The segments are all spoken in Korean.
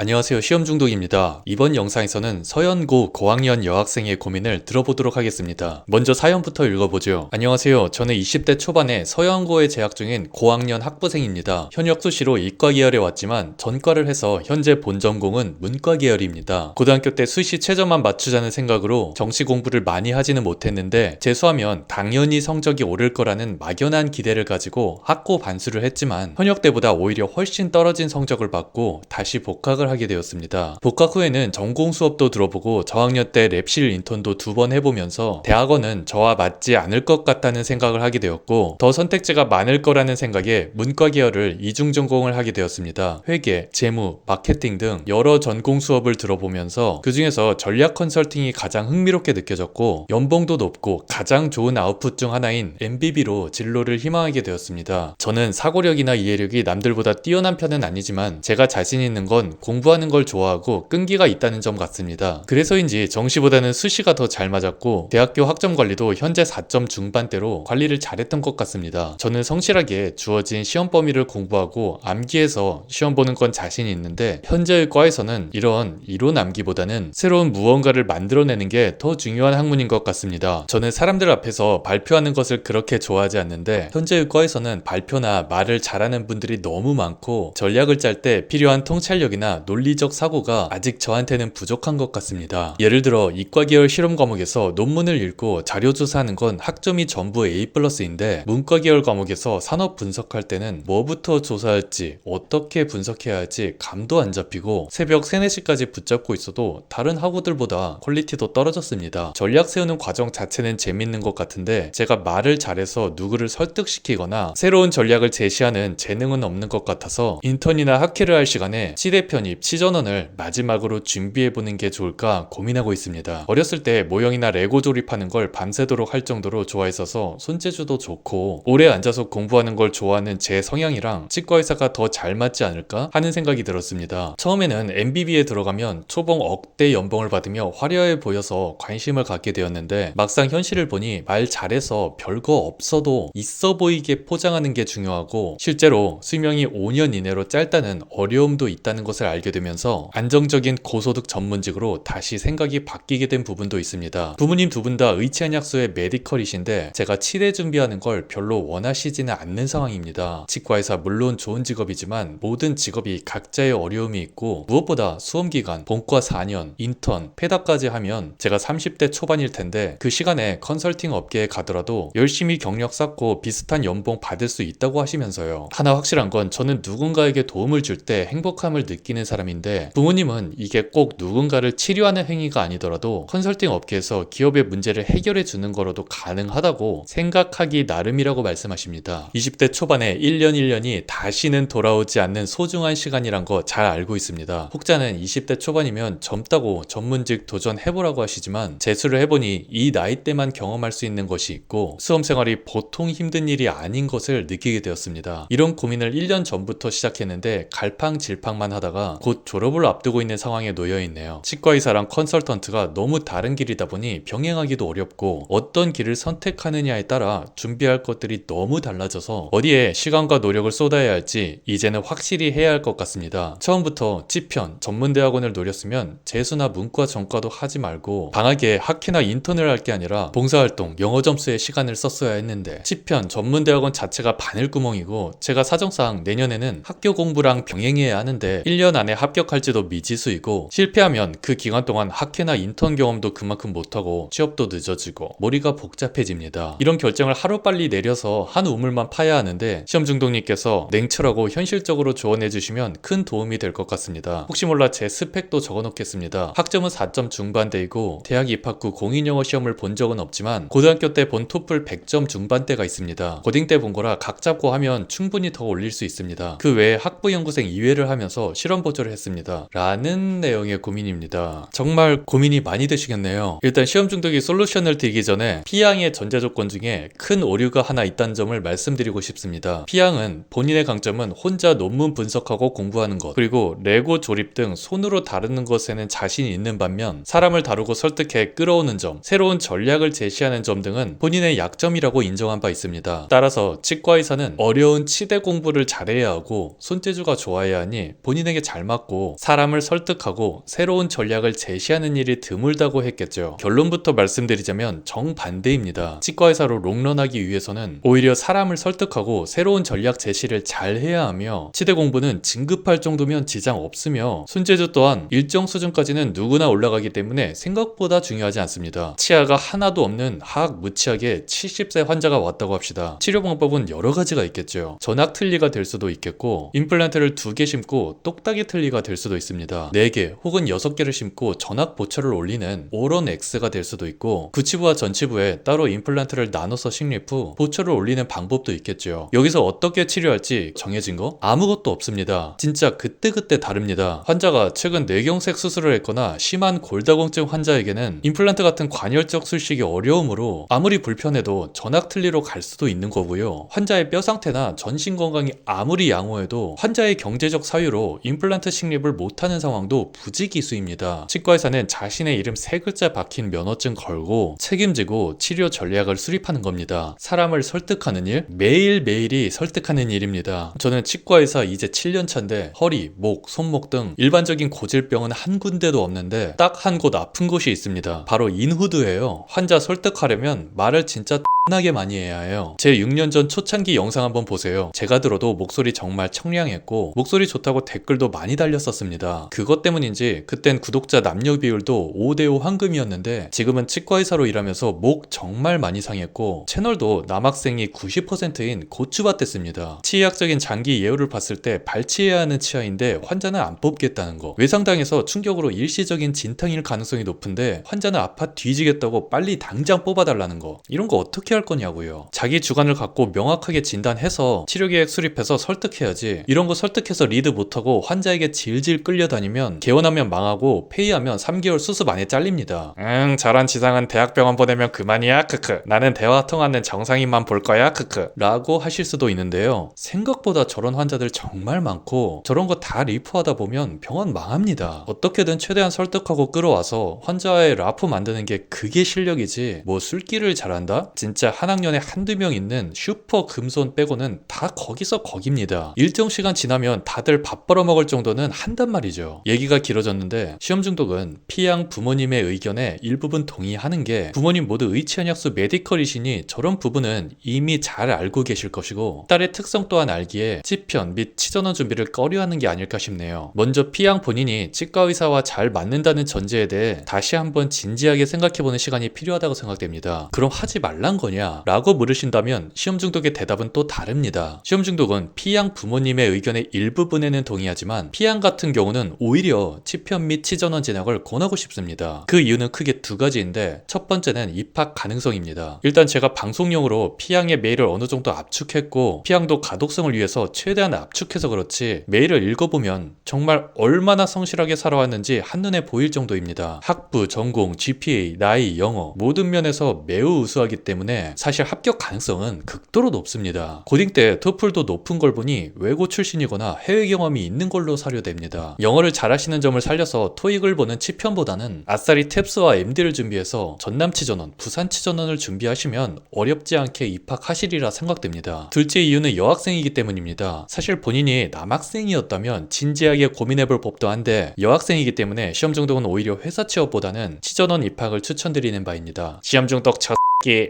안녕하세요. 시험중독입니다. 이번 영상에서는 서연고 고학년 여학생의 고민을 들어보도록 하겠습니다. 먼저 사연부터 읽어보죠. 안녕하세요. 저는 20대 초반에 서연고에 재학 중인 고학년 학부생입니다. 현역 수시로 이과 계열에 왔지만 전과를 해서 현재 본 전공은 문과 계열입니다. 고등학교 때 수시 최저만 맞추자는 생각으로 정시 공부를 많이 하지는 못했는데 재수하면 당연히 성적이 오를 거라는 막연한 기대를 가지고 학고 반수를 했지만 현역 때보다 오히려 훨씬 떨어진 성적을 받고 다시 복학을 하게 되었습니다. 복학 후에는 전공 수업도 들어보고 저학년 때 랩실 인턴도 2번 해보면서 대학원은 저와 맞지 않을 것 같다는 생각을 하게 되었고 더 선택지가 많을 거라는 생각에 문과 계열을 이중 전공을 하게 되었습니다. 회계, 재무, 마케팅 등 여러 전공 수업을 들어보면서 그 중에서 전략 컨설팅이 가장 흥미롭게 느껴졌고 연봉도 높고 가장 좋은 아웃풋 중 하나인 MBB로 진로를 희망하게 되었습니다. 저는 사고력이나 이해력이 남들보다 뛰어난 편은 아니지만 제가 자신 있는 건 공부하는 걸 좋아하고 끈기가 있다는 점 같습니다. 그래서인지 정시보다는 수시가 더 잘 맞았고 대학교 학점 관리도 현재 4점 중반대로 관리를 잘했던 것 같습니다. 저는 성실하게 주어진 시험 범위를 공부하고 암기해서 시험 보는 건 자신이 있는데 현재의 과에서는 이런 이론 암기보다는 새로운 무언가를 만들어내는 게 더 중요한 학문인 것 같습니다. 저는 사람들 앞에서 발표하는 것을 그렇게 좋아하지 않는데 현재의 과에서는 발표나 말을 잘하는 분들이 너무 많고 전략을 짤 때 필요한 통찰력이나 논리적 사고가 아직 저한테는 부족한 것 같습니다. 예를 들어 이과 계열 실험 과목에서 논문을 읽고 자료 조사하는 건 학점이 전부 A+인데 문과 계열 과목에서 산업 분석할 때는 뭐부터 조사할지 어떻게 분석해야 할지 감도 안 잡히고 새벽 3, 4시까지 붙잡고 있어도 다른 학우들보다 퀄리티도 떨어졌습니다. 전략 세우는 과정 자체는 재밌는 것 같은데 제가 말을 잘해서 누구를 설득시키거나 새로운 전략을 제시하는 재능은 없는 것 같아서 인턴이나 학회를 할 시간에 시대 편입, 시전원을 마지막으로 준비해보는 게 좋을까 고민하고 있습니다. 어렸을 때 모형이나 레고 조립하는 걸 밤새도록 할 정도로 좋아했어서 손재주도 좋고 오래 앉아서 공부하는 걸 좋아하는 제 성향이랑 치과의사가 더 잘 맞지 않을까 하는 생각이 들었습니다. 처음에는 MBB에 들어가면 초봉 억대 연봉을 받으며 화려해 보여서 관심을 갖게 되었는데 막상 현실을 보니 말 잘해서 별거 없어도 있어 보이게 포장하는 게 중요하고 실제로 수명이 5년 이내로 짧다는 어려움도 있다는 것을 알게 되면서 안정적인 고소득 전문직으로 다시 생각이 바뀌게 된 부분도 있습니다. 부모님 두 분 다 의치안약소의 메디컬이신데 제가 치대 준비하는 걸 별로 원하시지는 않는 상황입니다. 치과의사 물론 좋은 직업이지만 모든 직업이 각자의 어려움이 있고 무엇보다 수험기간, 본과 4년, 인턴, 페다까지 하면 제가 30대 초반일 텐데 그 시간에 컨설팅 업계에 가더라도 열심히 경력 쌓고 비슷한 연봉 받을 수 있다고 하시면서요. 하나 확실한 건 저는 누군가에게 도움을 줄 때 행복함을 느끼는 사람인데 부모님은 이게 꼭 누군가를 치료하는 행위가 아니더라도 컨설팅 업계에서 기업의 문제를 해결해 주는 거로도 가능하다고 생각하기 나름이라고 말씀하십니다. 20대 초반에 1년 1년이 다시는 돌아오지 않는 소중한 시간이란 거 잘 알고 있습니다. 혹자는 20대 초반이면 젊다고 전문직 도전해보라고 하시지만 재수를 해보니 이 나이 때만 경험할 수 있는 것이 있고 수험생활이 보통 힘든 일이 아닌 것을 느끼게 되었습니다. 이런 고민을 1년 전부터 시작했는데 갈팡질팡만 하다가 곧 졸업을 앞두고 있는 상황에 놓여있네요. 치과의사랑 컨설턴트가 너무 다른 길이다 보니 병행하기도 어렵고 어떤 길을 선택하느냐에 따라 준비할 것들이 너무 달라져서 어디에 시간과 노력을 쏟아야 할지 이제는 확실히 해야 할 것 같습니다. 처음부터 치편, 전문대학원을 노렸으면 재수나 문과 전과도 하지 말고 방학에 학회나 인턴을 할 게 아니라 봉사활동, 영어 점수에 시간을 썼어야 했는데 치편, 전문대학원 자체가 바늘구멍이고 제가 사정상 내년에는 학교 공부랑 병행해야 하는데 1년 안에 합격할지도 미지수이고 실패하면 그 기간 동안 학회나 인턴 경험도 그만큼 못하고 취업도 늦어지고 머리가 복잡해집니다. 이런 결정을 하루빨리 내려서 한 우물만 파야 하는데 시험중독님께서 냉철하고 현실적으로 조언해 주시면 큰 도움이 될 것 같습니다. 혹시 몰라 제 스펙도 적어 놓겠습니다. 학점은 4점 중반대이고 대학 입학 후 공인영어 시험을 본 적은 없지만 고등학교 때 본 토플 100점 중반대가 있습니다. 고딩 때 본 거라 각 잡고 하면 충분히 더 올릴 수 있습니다. 그 외에 학부연구생 2회를 하면서 실험 보조를 했습니다. 라는 내용의 고민입니다. 정말 고민이 많이 되시겠네요. 일단 시험 중독이 솔루션을 드리기 전에 P양의 전제 조건 중에 큰 오류가 하나 있다는 점을 말씀드리고 싶습니다. P양은 본인의 강점은 혼자 논문 분석하고 공부하는 것 그리고 레고 조립 등 손으로 다루는 것에는 자신이 있는 반면 사람을 다루고 설득해 끌어오는 점, 새로운 전략을 제시하는 점 등은 본인의 약점이라고 인정한 바 있습니다. 따라서 치과의사는 어려운 치대 공부를 잘해야 하고 손재주가 좋아야 하니 본인에게 잘 맞고 사람을 설득하고 새로운 전략을 제시하는 일이 드물다고 했겠죠. 결론부터 말씀드리자면 정반대입니다. 치과의사로 롱런하기 위해서는 오히려 사람을 설득하고 새로운 전략 제시를 잘 해야 하며 치대 공부는 진급할 정도면 지장 없으며 손재주 또한 일정 수준까지는 누구나 올라가기 때문에 생각보다 중요하지 않습니다. 치아가 하나도 없는 하악무치하게 70세 환자가 왔다고 합시다. 치료 방법은 여러 가지가 있겠죠. 전악 틀니가 될 수도 있겠고 임플란트를 2개 심고 똑딱이 틀니가 될 수도 있습니다. 4개 혹은 6개를 심고 전악 보철을 올리는 오런 X가 될 수도 있고 구치부와 전치부에 따로 임플란트를 나눠서 식립 후 보철을 올리는 방법도 있겠죠. 여기서 어떻게 치료할지 정해진 거? 아무것도 없습니다. 진짜 그때그때 다릅니다. 환자가 최근 뇌경색 수술을 했거나 심한 골다공증 환자에게는 임플란트 같은 관열적 술식이 어려우므로 아무리 불편해도 전악 틀니로 갈 수도 있는 거고요. 환자의 뼈 상태나 전신 건강이 아무리 양호해도 환자의 경제적 사유로 임플란트 식립을 못하는 상황도 부지기수입니다. 치과의사는 자신의 이름 3글자 박힌 면허증 걸고 책임지고 치료 전략을 수립하는 겁니다. 사람을 설득하는 일, 매일매일이 설득하는 일입니다. 저는 치과의사 이제 7년차인데 허리, 목, 손목 등 일반적인 고질병은 한 군데도 없는데 딱 한 곳 아픈 곳이 있습니다. 바로 인후드예요. 환자 설득하려면 말을 진짜 나게 많이 해야 해요. 제 6년 전 초창기 영상 한번 보세요. 제가 들어도 목소리 정말 청량했고 목소리 좋다고 댓글도 많이 달렸었습니다. 그것 때문인지 그땐 구독자 남녀 비율도 5대5 황금이었는데 지금은 치과의사로 일하면서 목 정말 많이 상했고 채널도 남학생이 90%인 고추밭 됐습니다. 치의학적인 장기 예후를 봤을 때 발치해야 하는 치아인데 환자는 안 뽑겠다는 거, 외상당해서 충격으로 일시적인 진탕일 가능성이 높은데 환자는 아파 뒤지겠다고 빨리 당장 뽑아달라는 거, 이런 거 어떻게 할 거냐고요. 자기 주관을 갖고 명확하게 진단해서 치료계획 수립해서 설득해야지. 이런 거 설득해서 리드 못하고 환자에게 질질 끌려다니면 개원하면 망하고 폐의하면 3개월 수습 안에 잘립니다. 저런 지상은 대학병원 보내면 그만이야 크크. 나는 대화 통하는 정상인만 볼 거야 크크 라고 하실 수도 있는데요. 생각보다 저런 환자들 정말 많고 저런 거 다 리프하다 보면 병원 망합니다. 어떻게든 최대한 설득하고 끌어와서 환자의 라프 만드는 게 그게 실력이지 뭐 술기를 잘한다? 진짜 한 학년에 한두 명 있는 슈퍼 금손 빼고는 다 거기서 거깁니다. 일정 시간 지나면 다들 밥 벌어먹을 정도는 한단 말이죠. 얘기가 길어졌는데 시험 중독은 피양 부모님의 의견에 일부분 동의하는 게 부모님 모두 의치한약수 메디컬이시니 저런 부분은 이미 잘 알고 계실 것이고 딸의 특성 또한 알기에 치편 및 치전원 준비를 꺼려하는 게 아닐까 싶네요. 먼저 피양 본인이 치과의사와 잘 맞는다는 전제에 대해 다시 한번 진지하게 생각해보는 시간이 필요하다고 생각됩니다. 그럼 하지 말란 거냐? 라고 물으신다면 시험 중독의 대답은 또 다릅니다. 시험 중독은 피양 부모님의 의견의 일부분에는 동의하지만 피양 같은 경우는 오히려 치편 및 치전원 진학을 권하고 싶습니다. 그 이유는 크게 2가지인데 첫 번째는 입학 가능성입니다. 일단 제가 방송용으로 피양의 메일을 어느 정도 압축했고 피양도 가독성을 위해서 최대한 압축해서 그렇지 메일을 읽어보면 정말 얼마나 성실하게 살아왔는지 한눈에 보일 정도입니다. 학부, 전공, GPA, 나이, 영어 모든 면에서 매우 우수하기 때문에 사실 합격 가능성은 극도로 높습니다. 고딩 때 토플도 높은 걸 보니 외고 출신이거나 해외 경험이 있는 걸로 사료됩니다. 영어를 잘하시는 점을 살려서 토익을 보는 치편보다는 아싸리 탭스와 MD를 준비해서 전남치전원, 부산치전원을 준비하시면 어렵지 않게 입학하시리라 생각됩니다. 둘째 이유는 여학생이기 때문입니다. 사실 본인이 남학생이었다면 진지하게 고민해볼 법도 한데 여학생이기 때문에 시험 중독은 오히려 회사 취업보다는 치전원 입학을 추천드리는 바입니다. 시험 중독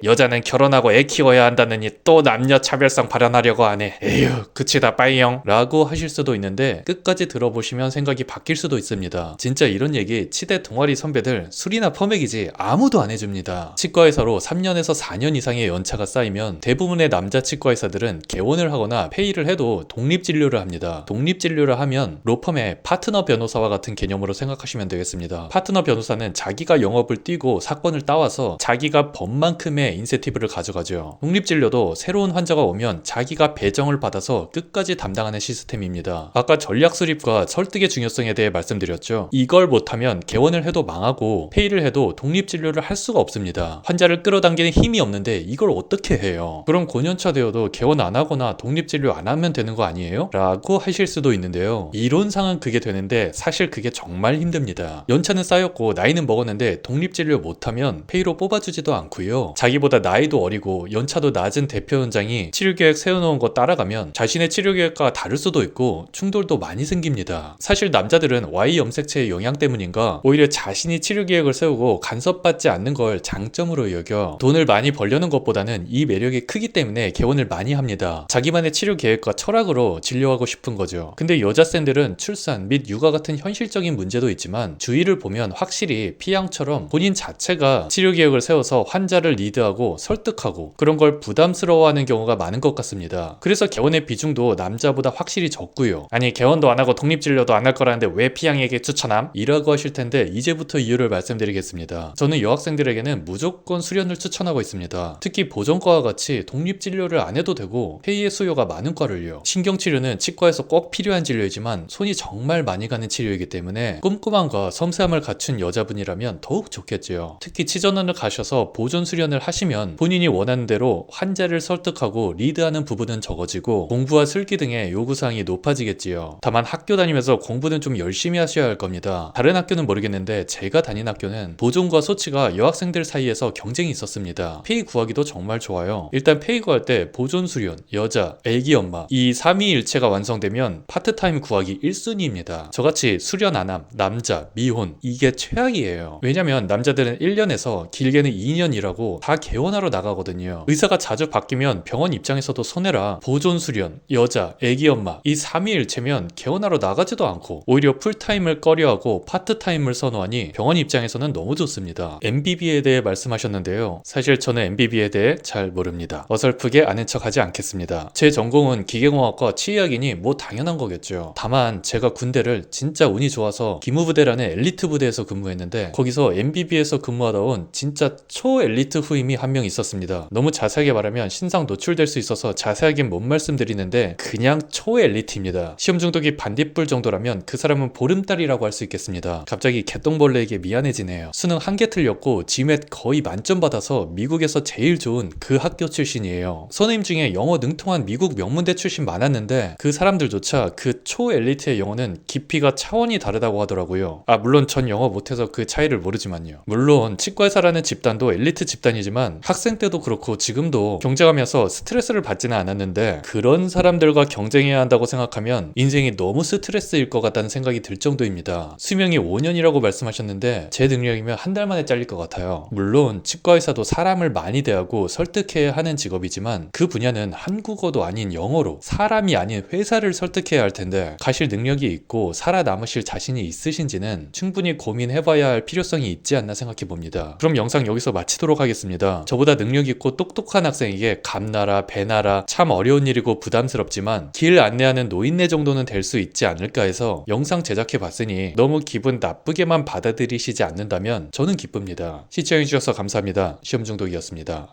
여자는 결혼하고 애 키워야 한다느니 또 남녀 차별성 발현하려고 하네. 에휴 그치다 빠이영 라고 하실 수도 있는데 끝까지 들어보시면 생각이 바뀔 수도 있습니다. 진짜 이런 얘기 치대 동아리 선배들 술이나 퍼맥이지 아무도 안 해줍니다. 치과의사로 3년에서 4년 이상의 연차가 쌓이면 대부분의 남자 치과의사들은 개원을 하거나 폐의를 해도 독립진료를 합니다. 독립진료를 하면 로펌의 파트너 변호사와 같은 개념으로 생각하시면 되겠습니다. 파트너 변호사는 자기가 영업을 뛰고 사건을 따와서 자기가 법만큼의 인센티브를 가져가죠. 독립진료도 새로운 환자가 오면 자기가 배정을 받아서 끝까지 담당하는 시스템입니다. 아까 전략 수립과 설득의 중요성에 대해 말씀드렸죠. 이걸 못하면 개원을 해도 망하고 폐의를 해도 독립진료를 할 수가 없습니다. 환자를 끌어당기는 힘이 없는데 이걸 어떻게 해요? 그럼 고년차 되어도 개원 안 하거나 독립진료 안 하면 되는 거 아니에요? 라고 하실 수도 있는데요. 이론상은 그게 되는데 사실 그게 정말 힘듭니다. 연차는 쌓였고 나이는 먹었는데 독립진료 못하면 폐의로 뽑아주지도 않고요. 시험에서 자기보다 나이도 어리고 연차도 낮은 대표원장이 치료계획 세워놓은 거 따라가면 자신의 치료계획과 다를 수도 있고 충돌도 많이 생깁니다. 사실 남자들은 Y 염색체의 영향 때문인가 오히려 자신이 치료계획을 세우고 간섭받지 않는 걸 장점으로 여겨 돈을 많이 벌려는 것보다는 이 매력이 크기 때문에 개원을 많이 합니다. 자기만의 치료계획과 철학으로 진료하고 싶은 거죠. 근데 여자 쌤들은 출산 및 육아 같은 현실적인 문제도 있지만 주위를 보면 확실히 P양처럼 본인 자체가 치료계획을 세워서 환자를 리드하고 설득하고 그런 걸 부담스러워하는 경우가 많은 것 같습니다. 그래서 개원의 비중도 남자보다 확실히 적고요. 아니 개원도 안 하고 독립진료도 안 할 거라는데 왜 P양에게 추천함? 이라고 하실 텐데 이제부터 이유를 말씀드리겠습니다. 저는 여학생들에게는 무조건 수련을 추천하고 있습니다. 특히 보정과와 같이 독립진료를 안 해도 되고 회의의 수요가 많은 과를요. 신경치료는 치과에서 꼭 필요한 진료이지만 손이 정말 많이 가는 치료이기 때문에 꼼꼼함과 섬세함을 갖춘 여자분이라면 더욱 좋겠지요. 특히 치전원을 가셔서 보존 수련을 하시면 본인이 원하는 대로 환자를 설득하고 리드하는 부분은 적어지고 공부와 슬기 등의 요구사항이 높아지겠지요. 다만 학교 다니면서 공부는 좀 열심히 하셔야 할 겁니다. 다른 학교는 모르겠는데 제가 다닌 학교는 보존과 소치가 여학생들 사이에서 경쟁이 있었습니다. 페이 구하기도 정말 좋아요. 일단 페이 구할 때 보존 수련, 여자, 애기 엄마 이 삼위일체가 완성되면 파트타임 구하기 1순위입니다. 저같이 수련 안함, 남자, 미혼 이게 최악이에요. 왜냐면 남자들은 1년에서 길게는 2년 일하고 다 개원하러 나가거든요. 의사가 자주 바뀌면 병원 입장에서도 손해라. 보존 수련, 여자, 애기 엄마 이 삼위일체면 개원하러 나가지도 않고 오히려 풀타임을 꺼려하고 파트타임을 선호하니 병원 입장에서는 너무 좋습니다. MBB에 대해 말씀하셨는데요. 사실 저는 MBB에 대해 잘 모릅니다. 어설프게 아는 척 하지 않겠습니다. 제 전공은 기계공학과 치의학이니 뭐 당연한 거겠죠. 다만 제가 군대를 진짜 운이 좋아서 기무부대라는 엘리트 부대에서 근무했는데 거기서 MBB에서 근무하다 온 진짜 초엘리트 후임이 한 명 있었습니다. 너무 자세하게 말하면 신상 노출될 수 있어서 자세하게는 못 말씀드리는데 그냥 초엘리트입니다. 시험 중독이 반딧불 정도라면 그 사람은 보름달이라고 할 수 있겠습니다. 갑자기 개똥벌레에게 미안해지네요. 수능 한 개 틀렸고 GMAT 거의 만점 받아서 미국에서 제일 좋은 그 학교 출신이에요. 선생님 중에 영어 능통한 미국 명문대 출신 많았는데 그 사람들조차 그 초엘리트의 영어는 깊이가 차원이 다르다고 하더라고요. 물론 전 영어 못해서 그 차이를 모르지만요. 물론 치과의사라는 집단도 엘리트 집단이지만 학생 때도 그렇고 지금도 경쟁하면서 스트레스를 받지는 않았는데 그런 사람들과 경쟁해야 한다고 생각하면 인생이 너무 스트레스일 것 같다는 생각이 들 정도입니다. 수명이 5년이라고 말씀하셨는데 제 능력이면 한 달 만에 잘릴 것 같아요. 물론 치과의사도 사람을 많이 대하고 설득해야 하는 직업이지만 그 분야는 한국어도 아닌 영어로 사람이 아닌 회사를 설득해야 할 텐데 가실 능력이 있고 살아남으실 자신이 있으신지는 충분히 고민해봐야 할 필요성이 있지 않나 생각해 봅니다. 그럼 영상 여기서 마치도록 하겠습니다. 저보다 능력 있고 똑똑한 학생에게 감나라 배나라 참 어려운 일이고 부담스럽지만 길 안내하는 노인네 정도는 될 수 있지 않을까 해서 영상 제작해 봤으니 너무 기분 나쁘게만 받아들이시지 않는다면 저는 기쁩니다. 시청해주셔서 감사합니다. 시험 중독이었습니다.